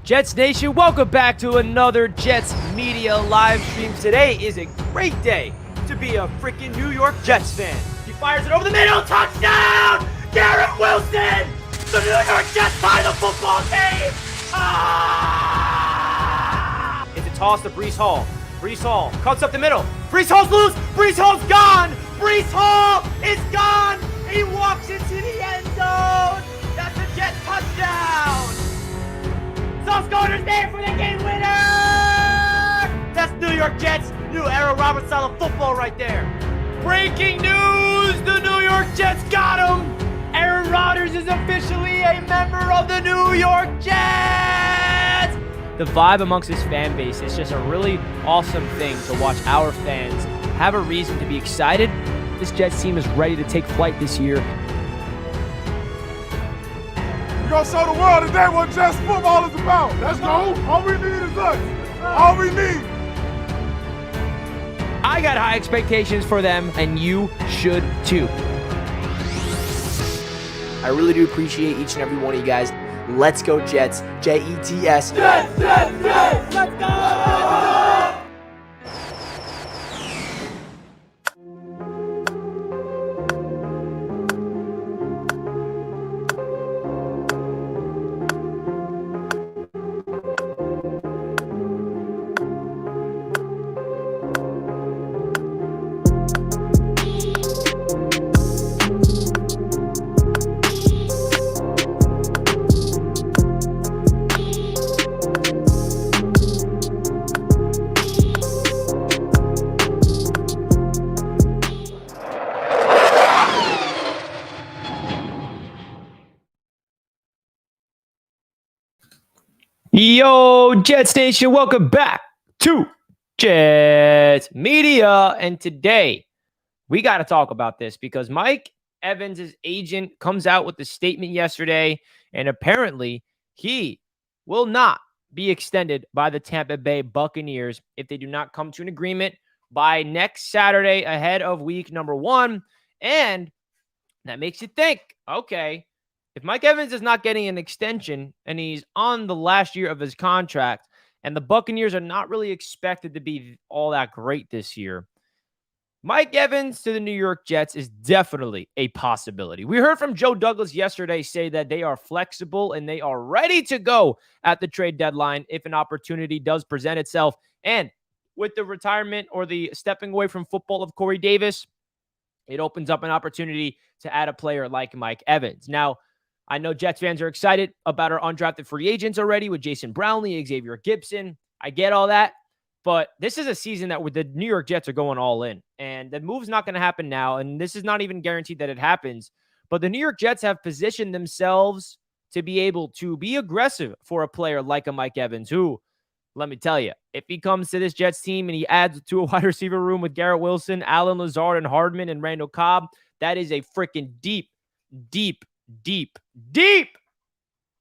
Jets Nation, welcome back to another Jets Media live stream. Today is a great day to be a freaking New York Jets fan. He fires it over the middle, touchdown! Garrett Wilson! The New York Jets tie the football game! It's a toss to Breece Hall. Breece Hall cuts up the middle. Breece Hall's loose! Breece Hall's gone! Breece Hall is gone! He walks into the end zone! That's a Jets touchdown! Sauce Gardner's there for the game winner! That's New York Jets, new era Robert style of football right there. Breaking news, the New York Jets got him! Aaron Rodgers is officially a member of the New York Jets! The vibe amongst his fan base is just a really awesome thing to watch our fans have a reason to be excited. This Jets team is ready to take flight this year. We're going to show the world today what Jets football is about. Let's go. All we need is us. All we need. I got high expectations for them, and you should too. I really do appreciate each and every one of you guys. Let's go Jets. Jets. Jets, Jets, Jets. Let's go! Yo, Jets Nation, welcome back to Jets Media. And today, we got to talk about this because Mike Evans' agent comes out with a statement yesterday, and apparently he will not be extended by the Tampa Bay Buccaneers if they do not come to an agreement by next Saturday ahead of week number 1. And that makes you think, okay, if Mike Evans is not getting an extension and he's on the last year of his contract and the Buccaneers are not really expected to be all that great this year, Mike Evans to the New York Jets is definitely a possibility. We heard from Joe Douglas yesterday say that they are flexible and they are ready to go at the trade deadline if an opportunity does present itself. And with the retirement or the stepping away from football of Corey Davis, it opens up an opportunity to add a player like Mike Evans. Now, I know Jets fans are excited about our undrafted free agents already with Jason Brownlee, Xavier Gibson. I get all that. But this is a season that with the New York Jets are going all in. And the move's not going to happen now. And this is not even guaranteed that it happens. But the New York Jets have positioned themselves to be able to be aggressive for a player like a Mike Evans, who, let me tell you, if he comes to this Jets team and he adds to a wide receiver room with Garrett Wilson, Allen Lazard, and Hardman and Randall Cobb, that is a freaking deep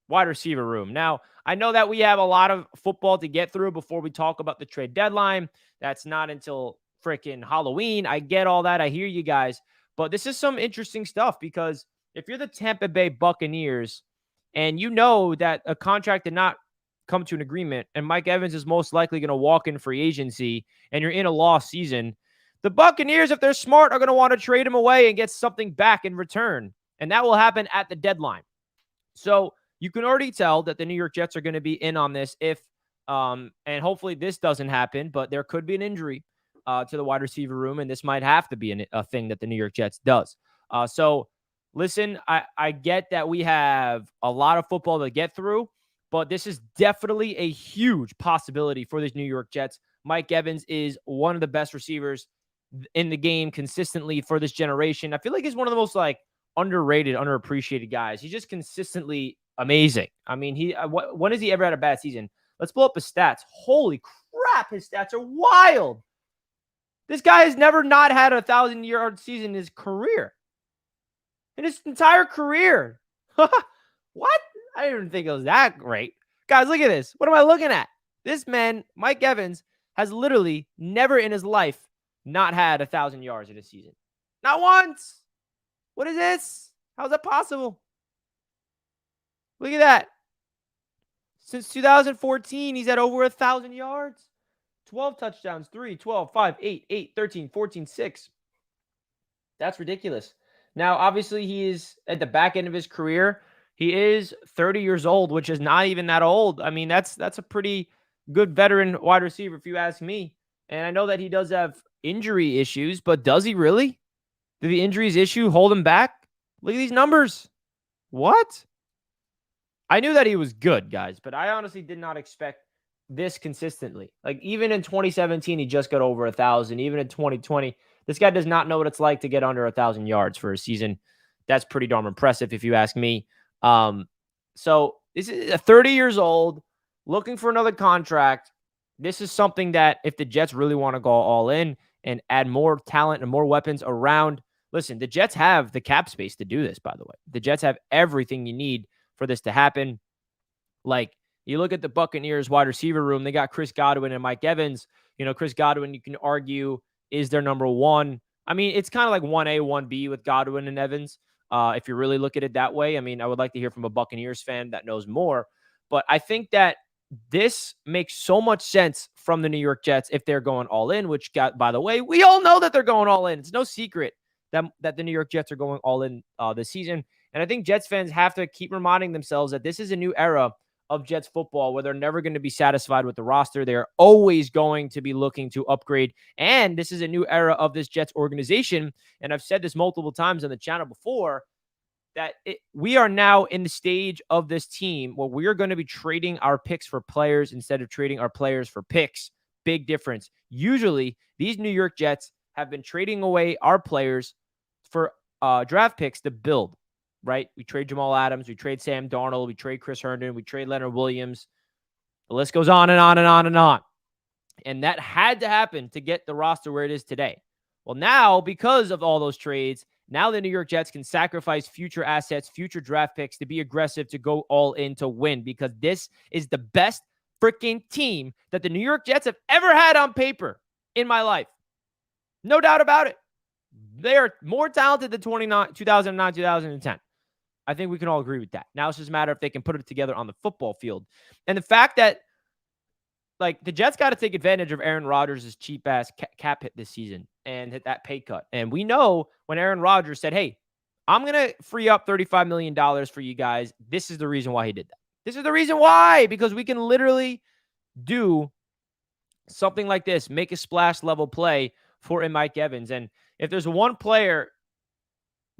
wide receiver room. Now, I know that we have a lot of football to get through before we talk about the trade deadline. That's not until freaking Halloween. I get all that. I hear you guys. But this is some interesting stuff because if you're the Tampa Bay Buccaneers and you know that a contract did not come to an agreement and Mike Evans is most likely going to walk in free agency and you're in a lost season, the Buccaneers, if they're smart, are going to want to trade him away and get something back in return. And that will happen at the deadline. So you can already tell that the New York Jets are going to be in on this if, and hopefully this doesn't happen, but there could be an injury to the wide receiver room, and this might have to be a thing that the New York Jets does. So listen, I get that we have a lot of football to get through, but this is definitely a huge possibility for the New York Jets. Mike Evans is one of the best receivers in the game consistently for this generation. I feel like he's one of the most underrated, underappreciated guys. He's just consistently amazing. I mean, when has he ever had a bad season? Let's pull up his stats. Holy crap, his stats are wild. This guy has never not had a 1,000-yard season in his career. In his entire career. What? I didn't even think it was that great. Guys, look at this. What am I looking at? This man, Mike Evans, has literally never in his life not had 1,000 yards in a season. Not once. What is this? How is that possible? Look at that. Since 2014, he's had over 1,000 yards. 12 touchdowns, 3, 12, 5, 8, 8, 13, 14, 6. That's ridiculous. Now, obviously, he is at the back end of his career. He is 30 years old, which is not even that old. I mean, that's a pretty good veteran wide receiver, if you ask me. And I know that he does have injury issues, but does he really? Did the injuries issue hold him back? Look at these numbers. What? I knew that he was good, guys, but I honestly did not expect this consistently. Like, even in 2017, he just got over 1,000. Even in 2020, this guy does not know what it's like to get under 1,000 yards for a season. That's pretty darn impressive, if you ask me. So this is a 30 years old, looking for another contract. This is something that if the Jets really want to go all in and add more talent and more weapons around, listen, the Jets have the cap space to do this, by the way. The Jets have everything you need for this to happen. Like, you look at the Buccaneers wide receiver room, they got Chris Godwin and Mike Evans. You know, Chris Godwin, you can argue, is their number one. I mean, it's kind of like 1A, 1B with Godwin and Evans. If you really look at it that way. I mean, I would like to hear from a Buccaneers fan that knows more. But I think that this makes so much sense from the New York Jets if they're going all in, which by the way, we all know that they're going all in. It's no secret that the New York Jets are going all in this season. And I think Jets fans have to keep reminding themselves that this is a new era of Jets football where they're never going to be satisfied with the roster. They're always going to be looking to upgrade. And this is a new era of this Jets organization. And I've said this multiple times on the channel before, that we are now in the stage of this team where we are going to be trading our picks for players instead of trading our players for picks. Big difference. Usually, these New York Jets have been trading away our players for draft picks to build. Right? We trade Jamal Adams. We trade Sam Darnold. We trade Chris Herndon. We trade Leonard Williams. The list goes on and on and on and on. And that had to happen to get the roster where it is today. Well, now, because of all those trades, now the New York Jets can sacrifice future assets, future draft picks to be aggressive, to go all in, to win, because this is the best freaking team that the New York Jets have ever had on paper in my life. No doubt about it. They are more talented than 2009, 2010. I think we can all agree with that. Now it's just a matter if they can put it together on the football field. And the fact that, like, the Jets got to take advantage of Aaron Rodgers' cheap-ass cap hit this season and hit that pay cut. And we know when Aaron Rodgers said, hey, I'm going to free up $35 million for you guys, this is the reason why he did that. This is the reason why, because we can literally do something like this, make a splash level play for a Mike Evans. And if there's one player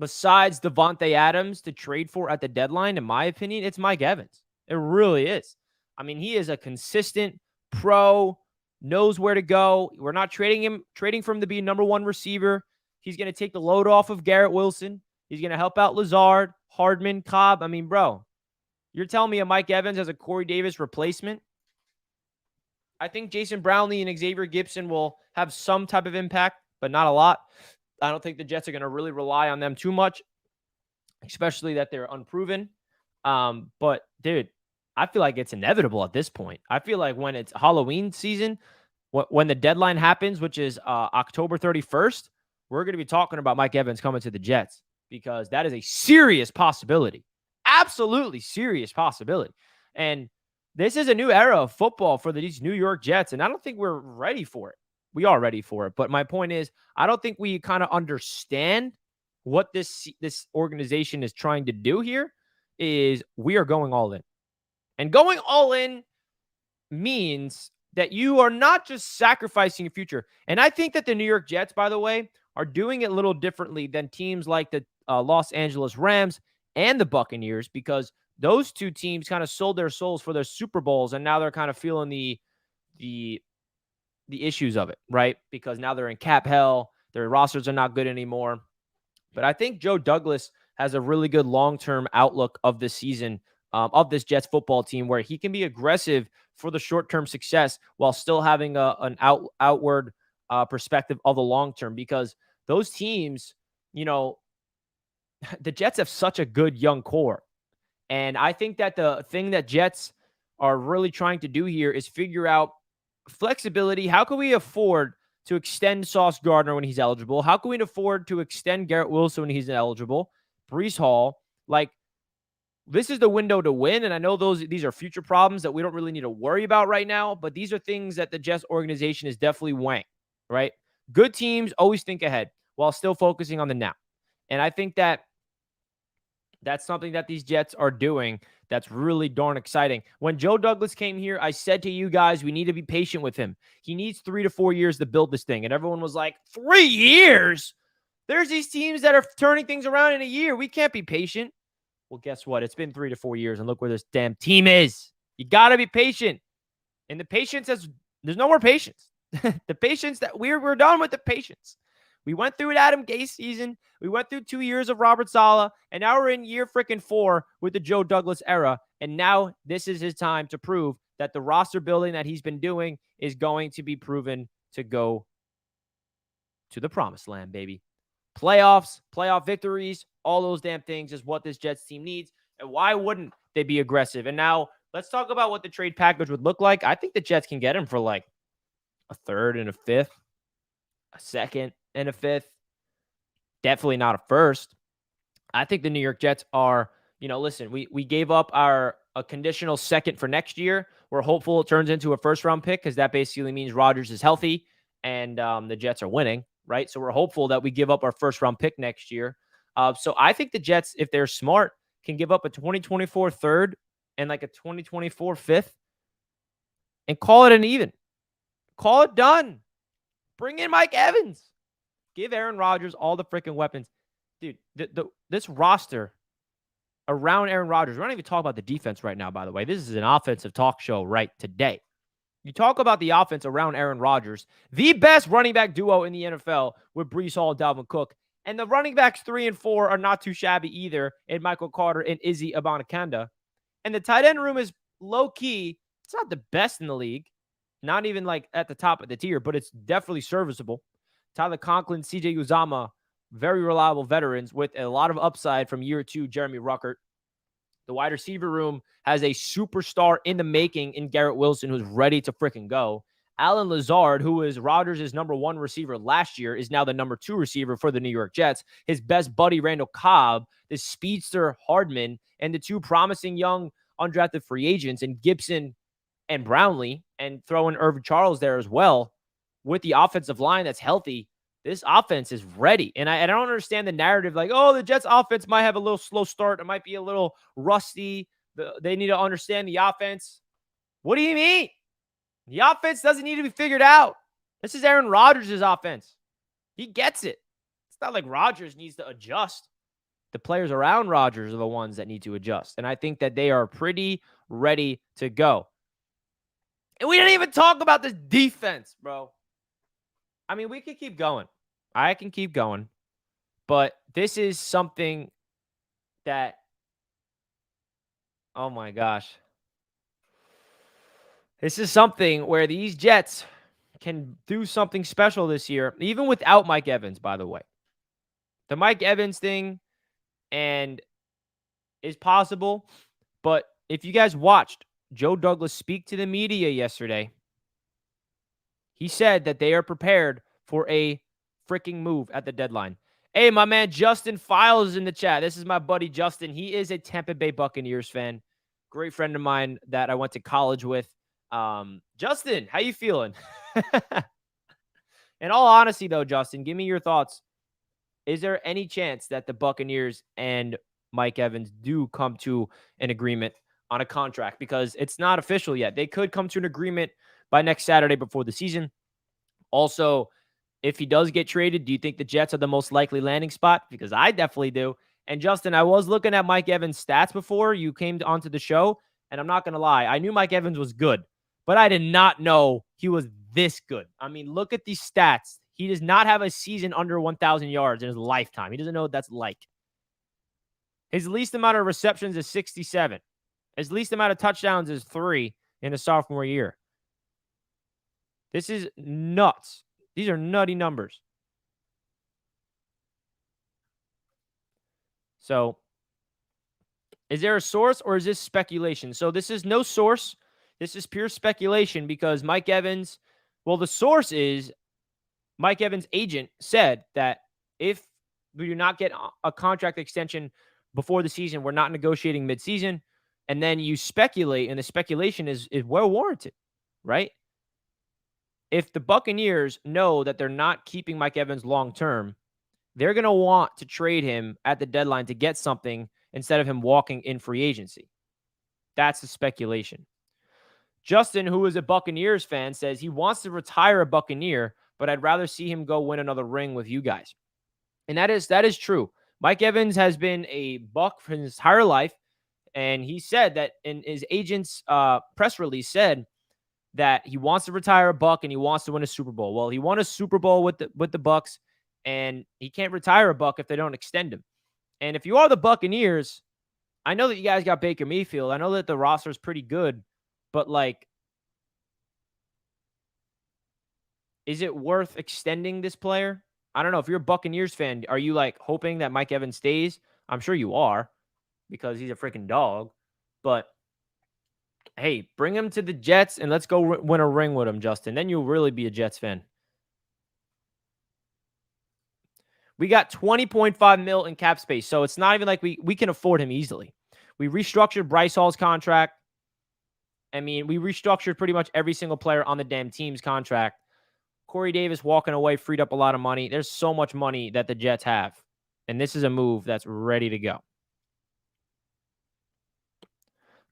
besides Davante Adams to trade for at the deadline, in my opinion, it's Mike Evans. It really is. I mean, he is a consistent pro, knows where to go. We're not trading for him to be a number one receiver. He's going to take the load off of Garrett Wilson. He's going to help out Lazard, Hardman, Cobb. I mean, bro, you're telling me a Mike Evans as a Corey Davis replacement? I think Jason Brownlee and Xavier Gibson will have some type of impact, but not a lot. I don't think the Jets are going to really rely on them too much, especially that they're unproven. But, dude, I feel like it's inevitable at this point. I feel like when it's Halloween season, when the deadline happens, which is October 31st, we're going to be talking about Mike Evans coming to the Jets, because that is a serious possibility. Absolutely serious possibility. And this is a new era of football for these New York Jets, and I don't think we're ready for it. We are ready for it. But my point is, I don't think we kind of understand what this organization is trying to do here. Is we are going all in. And going all in means that you are not just sacrificing your future. And I think that the New York Jets, by the way, are doing it a little differently than teams like the Los Angeles Rams and the Buccaneers, because those two teams kind of sold their souls for their Super Bowls, and now they're kind of feeling the issues of it, right? Because now they're in cap hell. Their rosters are not good anymore. But I think Joe Douglas has a really good long-term outlook of this season, of this Jets football team, where he can be aggressive for the short-term success while still having an outward perspective of the long-term. Because those teams, you know, the Jets have such a good young core. And I think that the thing that Jets are really trying to do here is figure out flexibility. How can we afford to extend Sauce Gardner when he's eligible? How can we afford to extend Garrett Wilson when he's eligible? Breece Hall. Like, this is the window to win. And I know these are future problems that we don't really need to worry about right now, but these are things that the Jets organization is definitely weighing, right? Good teams always think ahead while still focusing on the now. And I think that that's something that these Jets are doing that's really darn exciting. When Joe Douglas came here, I said to you guys, we need to be patient with him. He needs 3 to 4 years to build this thing. And everyone was like, 3 years? There's these teams that are turning things around in a year. We can't be patient. Well, guess what? It's been 3 to 4 years, and look where this damn team is. You got to be patient. And the patience there's no more patience. The patience that we're done with the patience. We went through an Adam Gase season. We went through 2 years of Robert Saleh, and now we're in year freaking 4 with the Joe Douglas era. And now this is his time to prove that the roster building that he's been doing is going to be proven to go to the promised land, baby. Playoffs, playoff victories, all those damn things is what this Jets team needs. And why wouldn't they be aggressive? And now let's talk about what the trade package would look like. I think the Jets can get him for like a third and a fifth, a second and a fifth. Definitely not a first. I think the New York Jets are, listen, we gave up a conditional second for next year. We're hopeful it turns into a first-round pick because that basically means Rodgers is healthy and the Jets are winning, right? So we're hopeful that we give up our first-round pick next year. So I think the Jets, if they're smart, can give up a 2024 third and like a 2024 fifth and call it an even. Call it done. Bring in Mike Evans. Give Aaron Rodgers all the freaking weapons. Dude, this roster around Aaron Rodgers, we're not even talking about the defense right now, by the way. This is an offensive talk show right today. You talk about the offense around Aaron Rodgers, the best running back duo in the NFL with Breece Hall and Dalvin Cook. And the running backs 3 and 4 are not too shabby either in Michael Carter and Izzy Abanikanda. And the tight end room is low-key. It's not the best in the league. Not even like at the top of the tier, but it's definitely serviceable. Tyler Conklin, CJ Uzomah, very reliable veterans with a lot of upside from year 2, Jeremy Ruckert. The wide receiver room has a superstar in the making in Garrett Wilson who's ready to freaking go. Allen Lazard, who is Rodgers' number 1 receiver last year, is now the number 2 receiver for the New York Jets. His best buddy, Randall Cobb, the speedster Hardman, and the 2 promising young undrafted free agents in Gibson and Brownlee, and throw in Irvin Charles there as well. With the offensive line that's healthy, this offense is ready. And I don't understand the narrative like, oh, the Jets offense might have a little slow start. It might be a little rusty. They need to understand the offense. What do you mean? The offense doesn't need to be figured out. This is Aaron Rodgers' offense. He gets it. It's not like Rodgers needs to adjust. The players around Rodgers are the ones that need to adjust. And I think that they are pretty ready to go. And we didn't even talk about this defense, bro. I mean, we could keep going. I can keep going. But this is something that, oh my gosh. This is something where these Jets can do something special this year, even without Mike Evans, by the way. The Mike Evans thing is possible, but if you guys watched Joe Douglas speak to the media yesterday, he said that they are prepared for a freaking move at the deadline. Hey, my man Justin Files is in the chat. This is my buddy Justin. He is a Tampa Bay Buccaneers fan. Great friend of mine that I went to college with. Justin, how you feeling? In all honesty, though, Justin, give me your thoughts. Is there any chance that the Buccaneers and Mike Evans do come to an agreement on a contract? Because it's not official yet. They could come to an agreement by next Saturday before the season. Also, if he does get traded, do you think the Jets are the most likely landing spot? Because I definitely do. And Justin, I was looking at Mike Evans' stats before you came onto the show, and I'm not going to lie. I knew Mike Evans was good, but I did not know he was this good. I mean, look at these stats. He does not have a season under 1,000 yards in his lifetime. He doesn't know what that's like. His least amount of receptions is 67. His least amount of touchdowns is 3 in his sophomore year. This is nuts. These are nutty numbers. So, is there a source or is this speculation? So, this is no source. This is pure speculation because Mike Evans, well, the source is Mike Evans' agent said that if we do not get a contract extension before the season, we're not negotiating midseason. And then you speculate, and the speculation is well warranted, right? If the Buccaneers know that they're not keeping Mike Evans long term, they're going to want to trade him at the deadline to get something instead of him walking in free agency. That's the speculation. Justin, who is a Buccaneers fan, says he wants to retire a Buccaneer, but I'd rather see him go win another ring with you guys. And that is true. Mike Evans has been a Buck for his entire life. And he said that in his agent's press release said that he wants to retire a Buck and he wants to win a Super Bowl. Well, he won a Super Bowl with the Bucks, and he can't retire a Buck if they don't extend him. And if you are the Buccaneers, I know that you guys got Baker Mayfield. I know that the roster is pretty good, but like, is it worth extending this player? I don't know. If you're a Buccaneers fan, are you like hoping that Mike Evans stays? I'm sure you are, because he's a freaking dog. But hey, bring him to the Jets and let's go win a ring with him, Justin. Then you'll really be a Jets fan. We got $20.5 million in cap space, so it's not even like we can afford him easily. We restructured Bryce Hall's contract. I mean, we restructured pretty much every single player on the damn team's contract. Corey Davis walking away freed up a lot of money. There's so much money that the Jets have, and this is a move that's ready to go.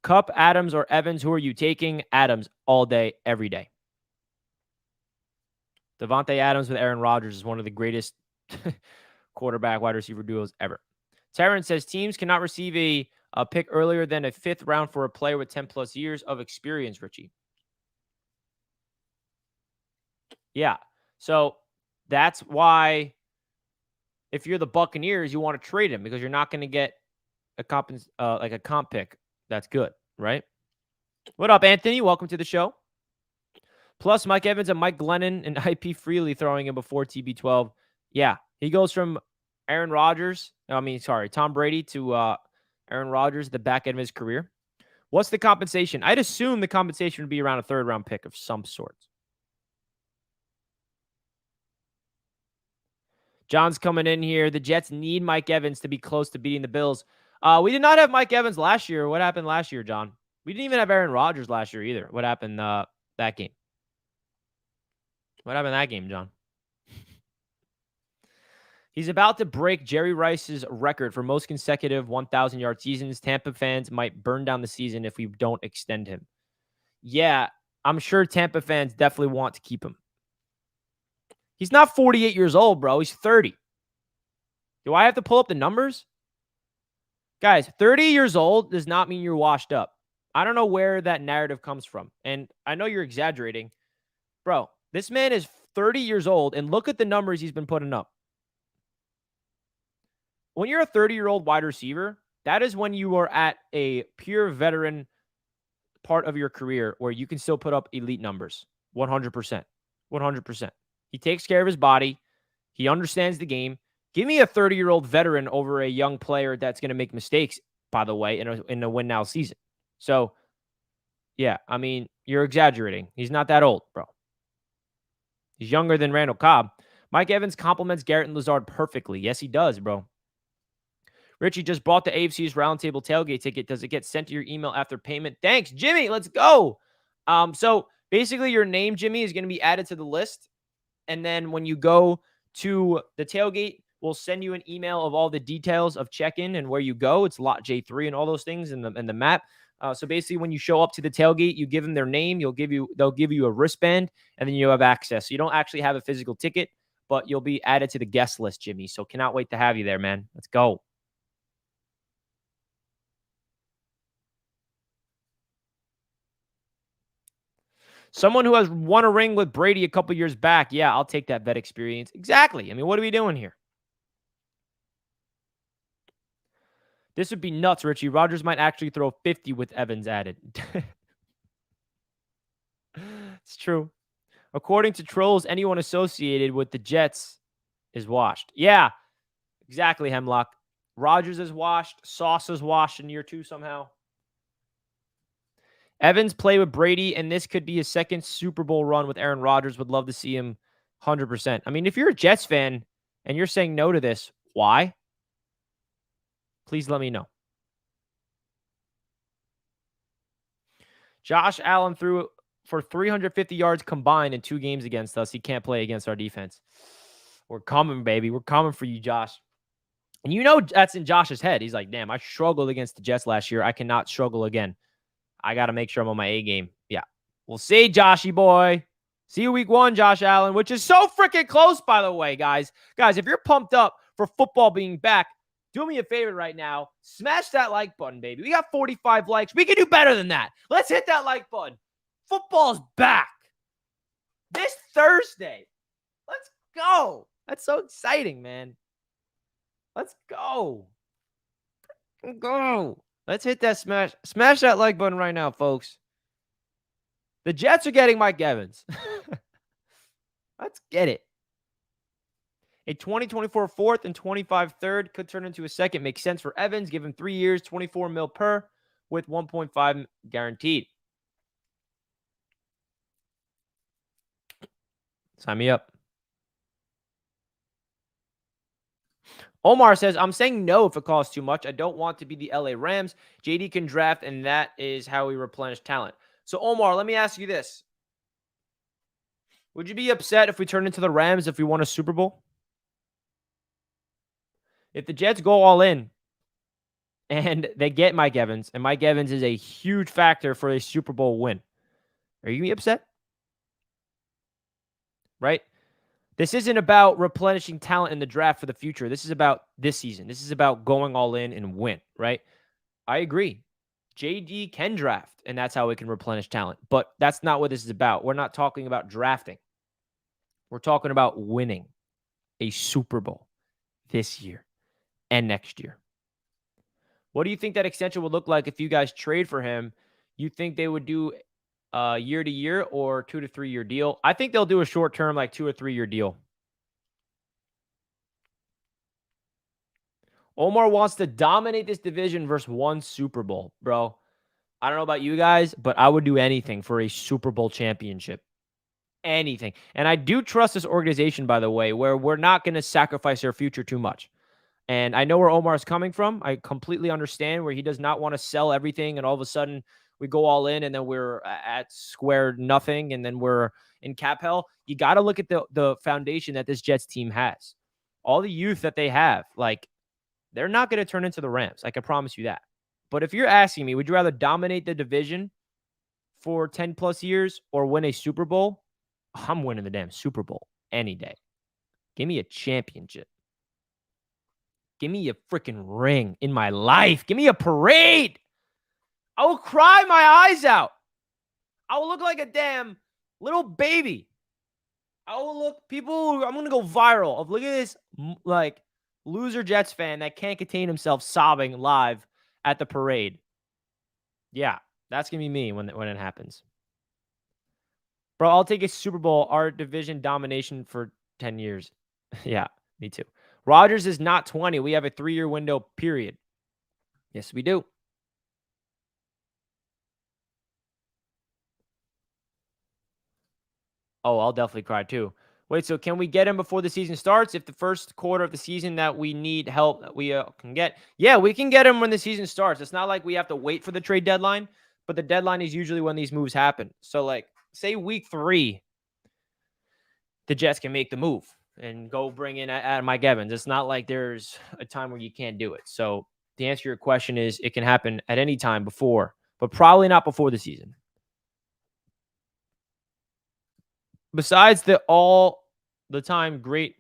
Kupp, Adams, or Evans, who are you taking? Adams all day, every day. Davante Adams with Aaron Rodgers is one of the greatest quarterback wide receiver duos ever. Terrence says teams cannot receive a pick earlier than a 5th round for a player with 10 plus years of experience, Richie. Yeah. So that's why if you're the Buccaneers, you want to trade him because you're not going to get a comp pick. That's good, right? What up, Anthony? Welcome to the show. Plus, Mike Evans and Mike Glennon and IP Freely throwing him before TB12. Yeah, he goes from Tom Brady to Aaron Rodgers at the back end of his career. What's the compensation? I'd assume the compensation would be around a 3rd round pick of some sort. John's coming in here. The Jets need Mike Evans to be close to beating the Bills. We did not have Mike Evans last year. What happened last year, John? We didn't even have Aaron Rodgers last year either. What happened that game? What happened that game, John? He's about to break Jerry Rice's record for most consecutive 1,000-yard seasons. Tampa fans might burn down the season if we don't extend him. Yeah, I'm sure Tampa fans definitely want to keep him. He's not 48 years old, bro. He's 30. Do I have to pull up the numbers? Guys, 30 years old does not mean you're washed up. I don't know where that narrative comes from. And I know you're exaggerating. Bro, this man is 30 years old, and look at the numbers he's been putting up. When you're a 30-year-old wide receiver, that is when you are at a pure veteran part of your career where you can still put up elite numbers. 100%. 100%. He takes care of his body. He understands the game. Give me a 30-year-old veteran over a young player that's going to make mistakes, by the way, in a win-now season. So, yeah, I mean, you're exaggerating. He's not that old, bro. He's younger than Randall Cobb. Mike Evans compliments Garrett and Lazard perfectly. Yes, he does, bro. Richie just bought the AFC's Roundtable tailgate ticket. Does it get sent to your email after payment? Thanks, Jimmy. Let's go. So basically your name, Jimmy, is going to be added to the list. And then when you go to the tailgate, we'll send you an email of all the details of check-in and where you go. It's lot J3 and all those things in the map. So basically when you show up to the tailgate, you give them their name. They'll give you a wristband, and then you have access. So you don't actually have a physical ticket, but you'll be added to the guest list, Jimmy. So cannot wait to have you there, man. Let's go. Someone who has won a ring with Brady a couple years back. Yeah, I'll take that vet experience. Exactly. I mean, what are we doing here? This would be nuts, Richie. Rodgers might actually throw 50 with Evans added. It's true. According to trolls, anyone associated with the Jets is washed. Yeah, exactly, Hemlock. Rodgers is washed. Sauce is washed in year 2 somehow. Evans play with Brady, and this could be his second Super Bowl run with Aaron Rodgers. Would love to see him 100%. I mean, if you're a Jets fan and you're saying no to this, why? Please let me know. Josh Allen threw for 350 yards combined in 2 games against us. He can't play against our defense. We're coming, baby. We're coming for you, Josh. And you know that's in Josh's head. He's like, damn, I struggled against the Jets last year. I cannot struggle again. I got to make sure I'm on my A game. Yeah. We'll see, Joshy boy. See you week 1, Josh Allen, which is so freaking close, by the way, guys. Guys, if you're pumped up for football being back, do me a favor right now. Smash that like button, baby. We got 45 likes. We can do better than that. Let's hit that like button. Football's back this Thursday. Let's go. That's so exciting, man. Let's go. Go. Let's hit that smash that like button right now, folks. The Jets are getting Mike Evans. Let's get it. A 2024 fourth and 25 third could turn into a second. Makes sense for Evans. Give him 3 years, 24 mil per with 1.5 guaranteed. Sign me up. Omar says, I'm saying no if it costs too much. I don't want to be the LA Rams. JD can draft, and that is how we replenish talent. So, Omar, let me ask you this. Would you be upset if we turned into the Rams if we won a Super Bowl? If the Jets go all in and they get Mike Evans, and Mike Evans is a huge factor for a Super Bowl win, are you going to be upset? Right? This isn't about replenishing talent in the draft for the future. This is about this season. This is about going all in and win, right? I agree. JD can draft, and that's how we can replenish talent. But that's not what this is about. We're not talking about drafting. We're talking about winning a Super Bowl this year and next year. What do you think that extension would look like if you guys trade for him? You think they would do year to year or 2 to 3 year deal? I think they'll do a short term, like 2 or 3 year deal. Omar wants to dominate this division versus one Super Bowl, bro. I don't know about you guys, but I would do anything for a Super Bowl championship. Anything. And I do trust this organization, by the way, where we're not going to sacrifice our future too much. And I know where Omar is coming from. I completely understand where he does not want to sell everything and all of a sudden we go all in and then we're at square nothing and then we're in cap hell. You got to look at the foundation that this Jets team has. All the youth that they have, like, they're not going to turn into the Rams. I can promise you that. But if you're asking me, would you rather dominate the division for 10 plus years or win a Super Bowl? I'm winning the damn Super Bowl any day. Give me a championship. Give me a freaking ring in my life. Give me a parade. I will cry my eyes out. I will look like a damn little baby. I will look, I'm going to go viral of look at this, like, loser Jets fan that can't contain himself sobbing live at the parade. Yeah, that's going to be me when it happens. Bro, I'll take a Super Bowl, our division domination for 10 years. Yeah, me too. Rodgers is not 20. We have a 3-year window, period. Yes, we do. Oh, I'll definitely cry too. Wait, so can we get him before the season starts? If the first quarter of the season that we need help that we can get? Yeah, we can get him when the season starts. It's not like we have to wait for the trade deadline, but the deadline is usually when these moves happen. So, like, say week 3, the Jets can make the move and go bring in Mike Evans. It's not like there's a time where you can't do it. So the answer to your question is it can happen at any time before, but probably not before the season. Besides the all-the-time great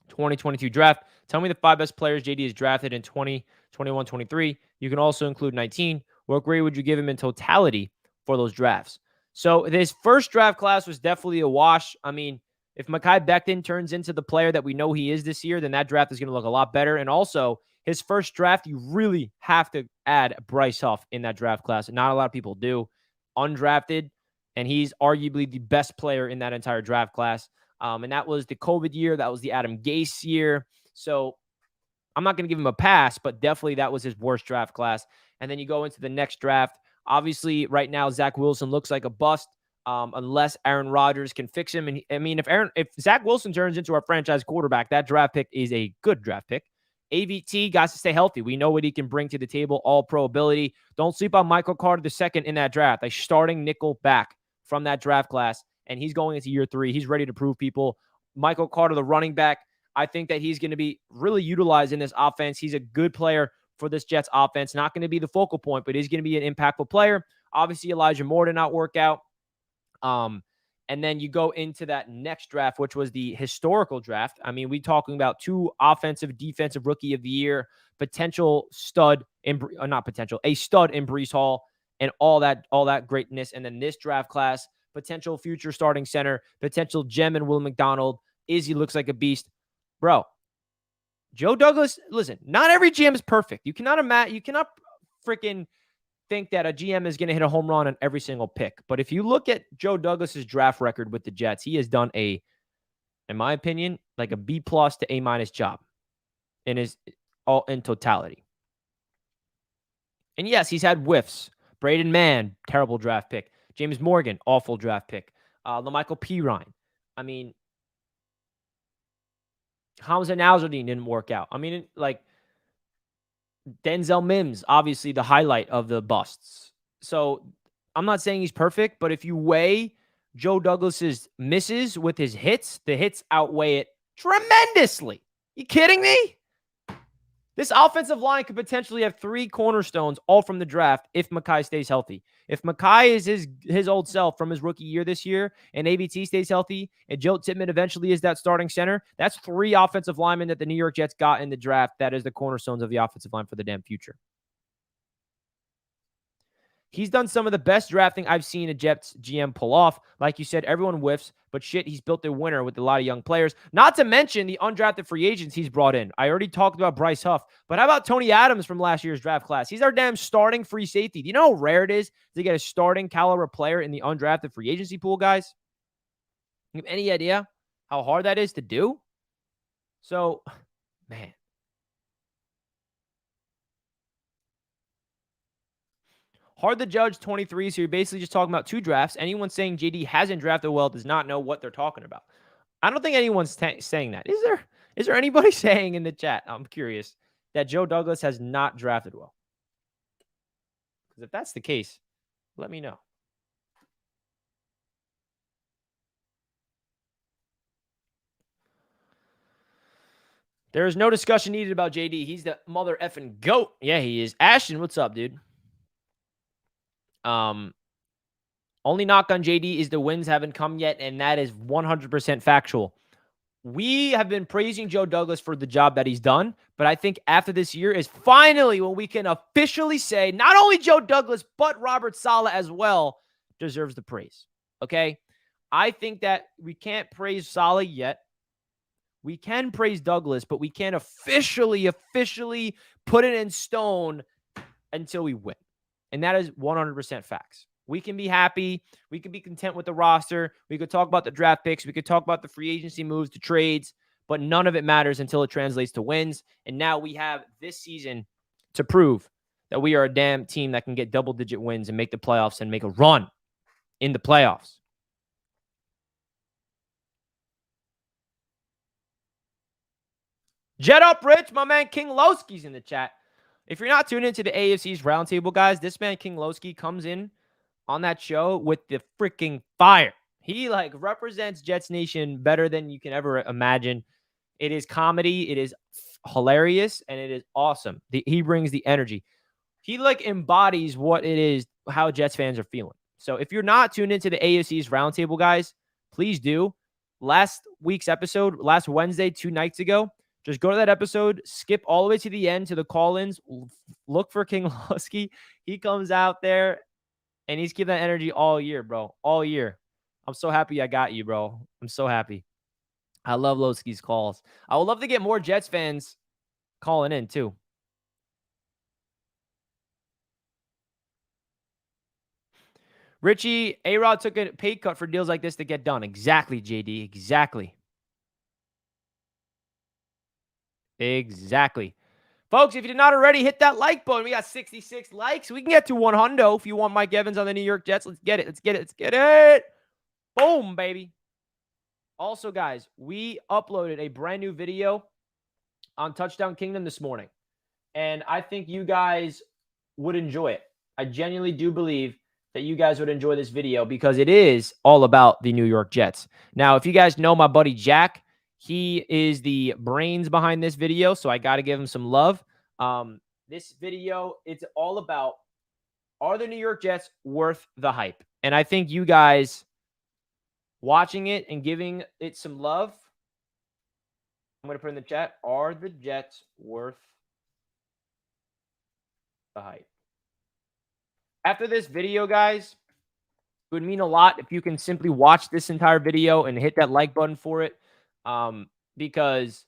2022 draft, tell me the 5 best players JD has drafted in 2021, 23. You can also include 19. What grade would you give him in totality for those drafts? So this first draft class was definitely a wash. I mean, if Mekhi Becton turns into the player that we know he is this year, then that draft is going to look a lot better. And also, his first draft, you really have to add Bryce Huff in that draft class. Not a lot of people do. Undrafted, and he's arguably the best player in that entire draft class. And that was the COVID year. That was the Adam Gase year. So I'm not going to give him a pass, but definitely that was his worst draft class. And then you go into the next draft. Obviously, right now, Zach Wilson looks like a bust unless Aaron Rodgers can fix him. And I mean, if Zach Wilson turns into our franchise quarterback, that draft pick is a good draft pick. AVT got to stay healthy. We know what he can bring to the table, all pro ability. Don't sleep on Michael Carter II in that draft. A starting nickel back from that draft class, and he's going into year 3. He's ready to prove people. Michael Carter, the running back, I think that he's going to be really utilized in this offense. He's a good player for this Jets offense. Not going to be the focal point, but he's going to be an impactful player. Obviously, Elijah Moore did not work out. And then you go into that next draft, which was the historical draft. I mean, we're talking about 2 offensive, defensive rookie of the year, potential stud in, not potential, a stud in Breece Hall and all that greatness. And then this draft class, potential future starting center, potential gem in Will McDonald. Izzy looks like a beast. Bro, Joe Douglas, listen, not every GM is perfect. You cannot freaking think that a GM is going to hit a home run on every single pick. But if you look at Joe Douglas's draft record with the Jets, he has done in my opinion, like a B+ to A- job in totality. And yes, he's had whiffs. Braden Mann, terrible draft pick. James Morgan, awful draft pick. LaMichael Pirine. I mean, Hamza Nasruddin didn't work out. I mean, like, Denzel Mims, obviously the highlight of the busts. So I'm not saying he's perfect, but if you weigh Joe Douglas's misses with his hits, the hits outweigh it tremendously. You kidding me? This offensive line could potentially have 3 cornerstones, all from the draft, if Mekhi stays healthy. If Mekhi is his old self from his rookie year this year, and AVT stays healthy, and Joe Tippmann eventually is that starting center, that's 3 offensive linemen that the New York Jets got in the draft. That is the cornerstones of the offensive line for the damn future. He's done some of the best drafting I've seen a Jets GM pull off. Like you said, everyone whiffs, but shit, he's built a winner with a lot of young players. Not to mention the undrafted free agents he's brought in. I already talked about Bryce Huff, but how about Tony Adams from last year's draft class? He's our damn starting free safety. Do you know how rare it is to get a starting caliber player in the undrafted free agency pool, guys? You have any idea how hard that is to do? So, man. Hard to judge 23, so you're basically just talking about 2 drafts. Anyone saying JD hasn't drafted well does not know what they're talking about. I don't think anyone's saying that. Is there anybody saying in the chat, I'm curious, that Joe Douglas has not drafted well? Because if that's the case, let me know. There is no discussion needed about JD. He's the mother effing GOAT. Yeah, he is. Ashton, what's up, dude? Only knock on JD is the wins haven't come yet, and that is 100% factual. We have been praising Joe Douglas for the job that he's done, but I think after this year is finally when we can officially say not only Joe Douglas, but Robert Saleh as well deserves the praise. Okay? I think that we can't praise Saleh yet. We can praise Douglas, but we can't officially put it in stone until we win. And that is 100% facts. We can be happy. We can be content with the roster. We could talk about the draft picks. We could talk about the free agency moves, the trades, but none of it matters until it translates to wins. And now we have this season to prove that we are a damn team that can get double-digit wins and make the playoffs and make a run in the playoffs. Jet up, Rich. My man King Lowski's in the chat. If you're not tuned into the AFC's roundtable, guys, this man King Lowski comes in on that show with the freaking fire. He represents Jets Nation better than you can ever imagine. It is comedy, it is hilarious, and it is awesome. He brings the energy. He embodies what it is, how Jets fans are feeling. So if you're not tuned into the AFC's roundtable, guys, please do. Last week's episode, last Wednesday, 2 nights ago, just go to that episode, skip all the way to the end to the call-ins, look for King Lowski. He comes out there, and he's giving that energy all year, bro. All year. I'm so happy I got you, bro. I'm so happy. I love Lowski's calls. I would love to get more Jets fans calling in, too. Richie, A-Rod took a pay cut for deals like this to get done. Exactly, JD. Exactly. Folks, if you did not already, hit that like button. We got 66 likes. We can get to 100 if you want Mike Evans on the New York Jets. Let's get it. Boom, baby. Also, guys, we uploaded a brand new video on Touchdown Kingdom this morning. And I think you guys would enjoy it. I genuinely do believe that you guys would enjoy this video because it is all about the New York Jets. Now, if you guys know my buddy Jack, he is the brains behind this video, so I got to give him some love. This video, it's all about, are the New York Jets worth the hype? And I think you guys watching it and giving it some love, I'm going to put in the chat, are the Jets worth the hype? After this video, guys, it would mean a lot if you can simply watch this entire video and hit that like button for it, because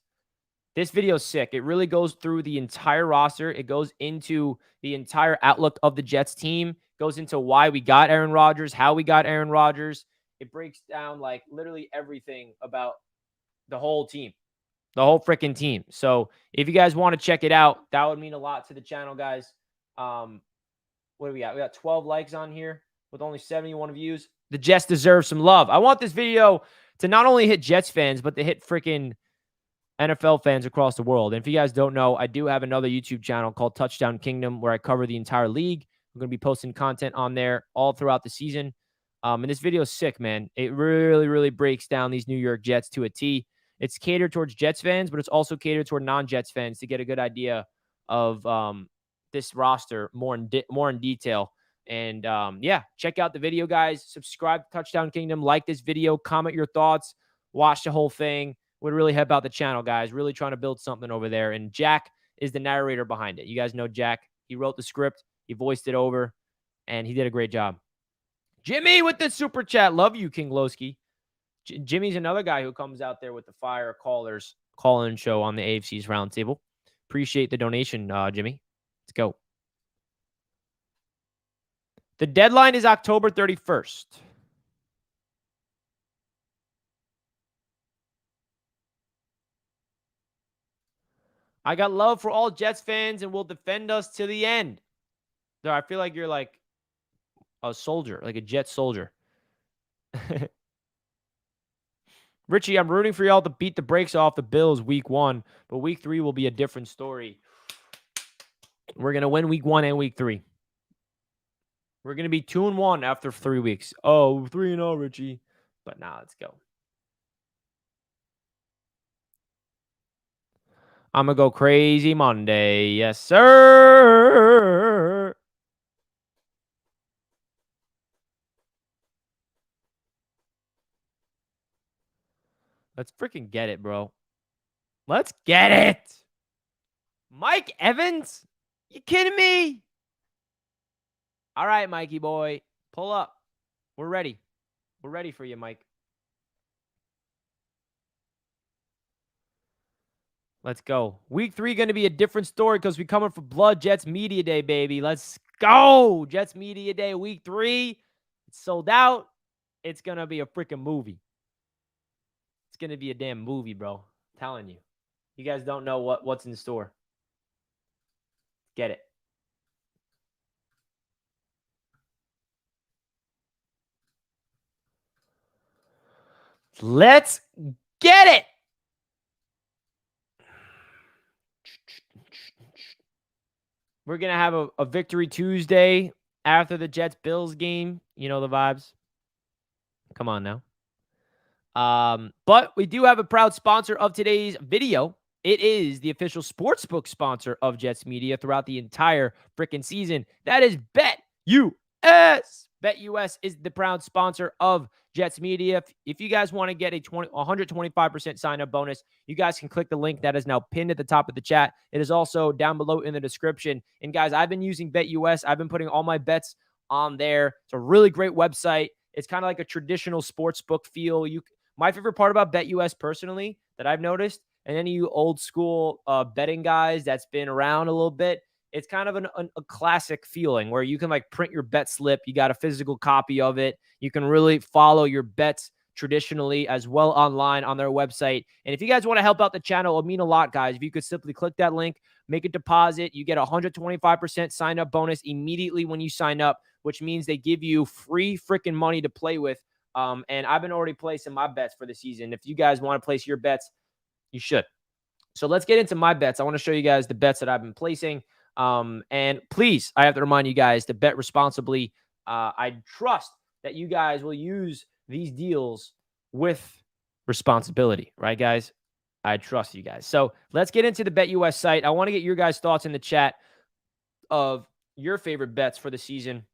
this video is sick. It really goes through the entire roster. It goes into the entire outlook of the Jets team, goes into why we got Aaron Rodgers, how we got Aaron Rodgers. It breaks down like literally everything about the whole team, the whole freaking team. So if you guys want to check it out, that would mean a lot to the channel, guys. What do we got? We got 12 likes on here with only 71 views. The Jets deserve some love. I want this video to not only hit Jets fans, but to hit freaking NFL fans across the world. And if you guys don't know, I do have another YouTube channel called Touchdown Kingdom where I cover the entire league. I'm going to be posting content on there all throughout the season. And this video is sick, man. It really, really breaks down these New York Jets to a T. It's catered towards Jets fans, but it's also catered toward non-Jets fans to get a good idea of this roster more in detail. And yeah, check out the video, guys. Subscribe to Touchdown Kingdom. Like this video. Comment your thoughts. Watch the whole thing. Would really help out the channel, guys. Really trying to build something over there. And Jack is the narrator behind it. You guys know Jack. He wrote the script. He voiced it over. And he did a great job. Jimmy with the super chat. Love you, King Lowski. Jimmy's another guy who comes out there with the fire callers call-in show on the AFC's Roundtable. Appreciate the donation, Jimmy. Let's go. The deadline is October 31st. I got love for all Jets fans and will defend us to the end. There, I feel like you're like a soldier, like a Jet soldier. Richie, I'm rooting for y'all to beat the brakes off the Bills week 1, but week 3 will be a different story. We're going to win week 1 and week 3. We're going to be 2-1 after 3 weeks. Oh, 3-0, Richie. But now let's go. I'm going to go crazy Monday. Yes, sir. Let's freaking get it, bro. Let's get it. Mike Evans? You kidding me? All right, Mikey boy. Pull up. We're ready. We're ready for you, Mike. Let's go. Week 3 going to be a different story because we're coming for Blood Jets Media Day, baby. Let's go. Jets Media Day week 3. It's sold out. It's going to be a freaking movie. It's going to be a damn movie, bro. I'm telling you. You guys don't know what's in store. Get it. Let's get it. We're going to have a Victory Tuesday after the Jets-Bills game. You know the vibes. Come on now. But we do have a proud sponsor of today's video. It is the official sportsbook sponsor of Jets Media throughout the entire freaking season. That is BetUS. BetUS is the proud sponsor of Jets Media. If you guys want to get a 125% sign-up bonus, you guys can click the link that is now pinned at the top of the chat. It is also down below in the description. And guys, I've been using BetUS. I've been putting all my bets on there. It's a really great website. It's kind of like a traditional sportsbook feel. My favorite part about BetUS personally that I've noticed, and any of you old school betting guys that's been around a little bit, it's kind of a classic feeling where you can like print your bet slip. You got a physical copy of it. You can really follow your bets traditionally as well online on their website. And if you guys want to help out the channel, it would mean a lot, guys. If you could simply click that link, make a deposit, you get a 125% sign up bonus immediately when you sign up, which means they give you free freaking money to play with. And I've been already placing my bets for the season. If you guys want to place your bets, you should. So let's get into my bets. I want to show you guys the bets that I've been placing. And please, I have to remind you guys to bet responsibly. I trust that you guys will use these deals with responsibility, right, guys? I trust you guys. So let's get into the BetUS site. I want to get your guys' thoughts in the chat of your favorite bets for the season.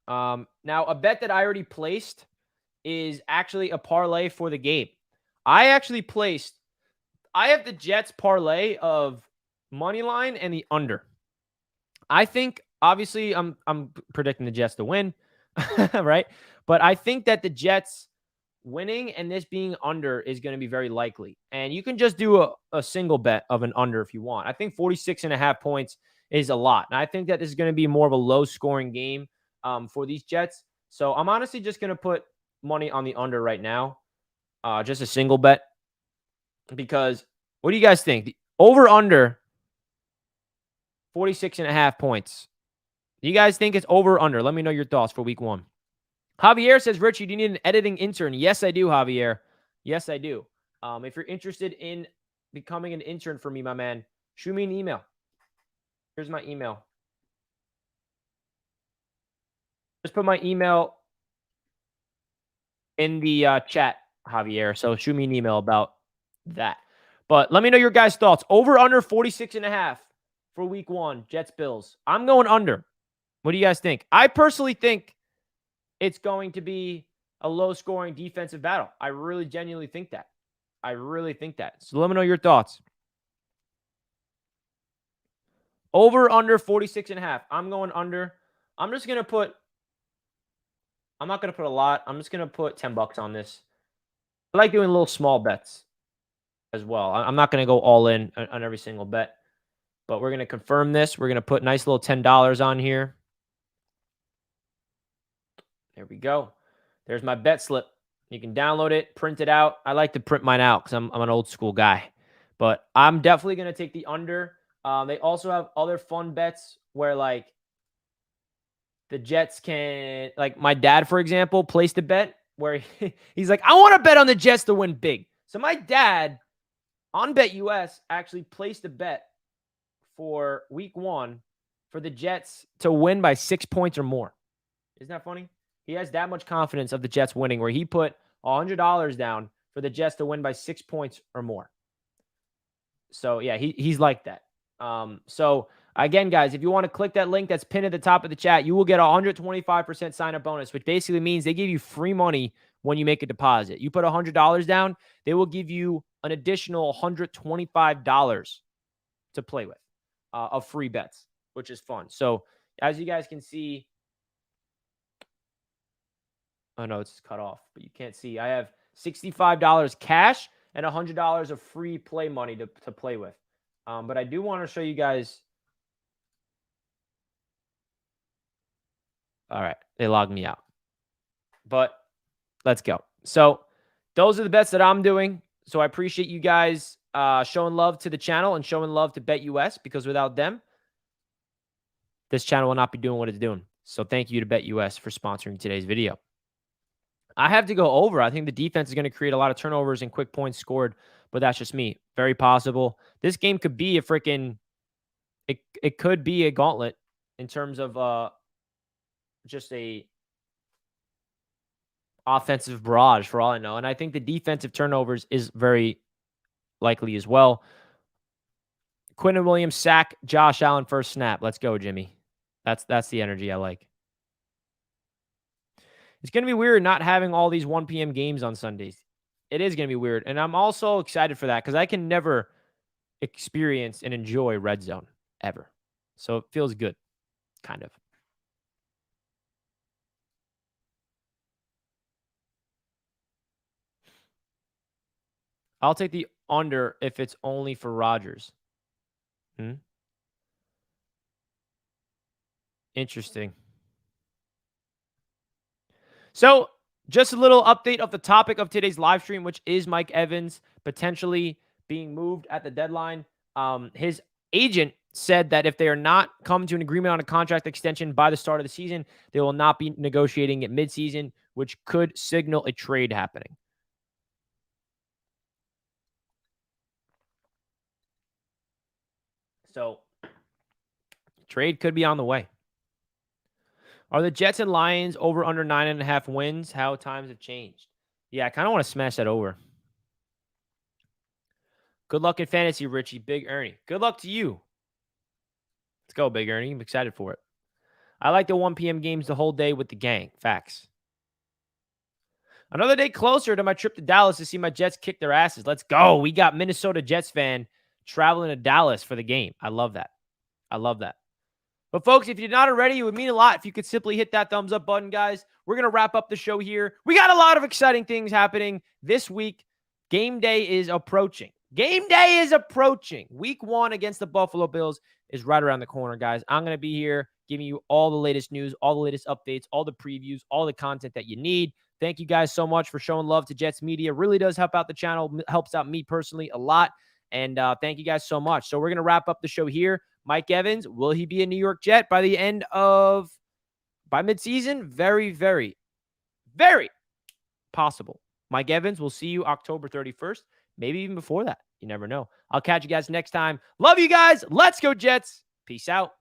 Now, a bet that I already placed is actually a parlay for the game. I have the Jets parlay of money line and the under. I think, obviously, I'm predicting the Jets to win, right? But I think that the Jets winning and this being under is going to be very likely. And you can just do a single bet of an under if you want. I think 46.5 points is a lot. And I think that this is going to be more of a low-scoring game for these Jets. So I'm honestly just going to put money on the under right now. Just a single bet. Because what do you guys think? The over-under 46.5 points. Do you guys think it's over or under? Let me know your thoughts for week 1. Javier says, Richie, do you need an editing intern? Yes, I do, Javier. Yes, I do. If you're interested in becoming an intern for me, my man, shoot me an email. Here's my email. Just put my email in the chat, Javier. So shoot me an email about that. But let me know your guys' thoughts. Over, under 46.5 for week 1, Jets, Bills. I'm going under. What do you guys think? I personally think it's going to be a low-scoring defensive battle. I really genuinely think that. So let me know your thoughts. Over, under 46.5. I'm going under. I'm not going to put a lot. I'm just going to put $10 on this. I like doing little small bets as well. I'm not going to go all in on every single bet. But we're going to confirm this. We're going to put nice little $10 on here. There we go. There's my bet slip. You can download it, print it out. I like to print mine out because I'm an old school guy. But I'm definitely going to take the under. They also have other fun bets where, like, the Jets can, like, my dad, for example, placed a bet where he's like, I want to bet on the Jets to win big. So my dad on BetUS actually placed a bet for week 1 for the Jets to win by 6 points or more. Isn't that funny? He has that much confidence of the Jets winning where he put $100 down for the Jets to win by 6 points or more. So, yeah, he's like that. So, again, guys, if you want to click that link that's pinned at the top of the chat, you will get a 125% sign-up bonus, which basically means they give you free money when you make a deposit. You put $100 down, they will give you an additional $125 to play with of free bets, which is fun. So, as you guys can see, oh, no, it's cut off, but you can't see. I have $65 cash and $100 of free play money to play with. But I do want to show you guys. All right, they logged me out. But let's go. So those are the bets that I'm doing. So I appreciate you guys showing love to the channel and showing love to BetUS, because without them, this channel will not be doing what it's doing. So thank you to BetUS for sponsoring today's video. I have to go over. I think the defense is going to create a lot of turnovers and quick points scored, but that's just me. Very possible. This game could be a freaking, it could be a gauntlet in terms of just a offensive barrage for all I know. And I think the defensive turnovers is very likely as well. Quinnen Williams sack Josh Allen first snap. Let's go, Jimmy. That's the energy I like. It's going to be weird not having all these 1 p.m. games on Sundays. It is going to be weird. And I'm also excited for that because I can never experience and enjoy Red Zone ever. So it feels good, kind of. I'll take the under if it's only for Rodgers. Interesting. So just a little update of the topic of today's live stream, which is Mike Evans potentially being moved at the deadline. His agent said that if they are not coming to an agreement on a contract extension by the start of the season, they will not be negotiating at midseason, which could signal a trade happening. So trade could be on the way. Are the Jets and Lions over under 9.5 wins? How times have changed. Yeah, I kind of want to smash that over. Good luck in fantasy, Richie. Big Ernie. Good luck to you. Let's go, Big Ernie. I'm excited for it. I like the 1 p.m. games the whole day with the gang. Facts. Another day closer to my trip to Dallas to see my Jets kick their asses. Let's go. We got Minnesota Jets fan traveling to Dallas for the game. I love that. I love that. But folks, if you're not already, it would mean a lot if you could simply hit that thumbs up button, guys. We're going to wrap up the show here. We got a lot of exciting things happening this week. Game day is approaching. Game day is approaching. Week 1 against the Buffalo Bills is right around the corner, guys. I'm going to be here giving you all the latest news, all the latest updates, all the previews, all the content that you need. Thank you guys so much for showing love to Jets Media. Really does help out the channel, helps out me personally a lot. And thank you guys so much. So we're going to wrap up the show here. Mike Evans, will he be a New York Jet by midseason? Very, very, very possible. Mike Evans, we'll see you October 31st, maybe even before that. You never know. I'll catch you guys next time. Love you guys. Let's go Jets. Peace out.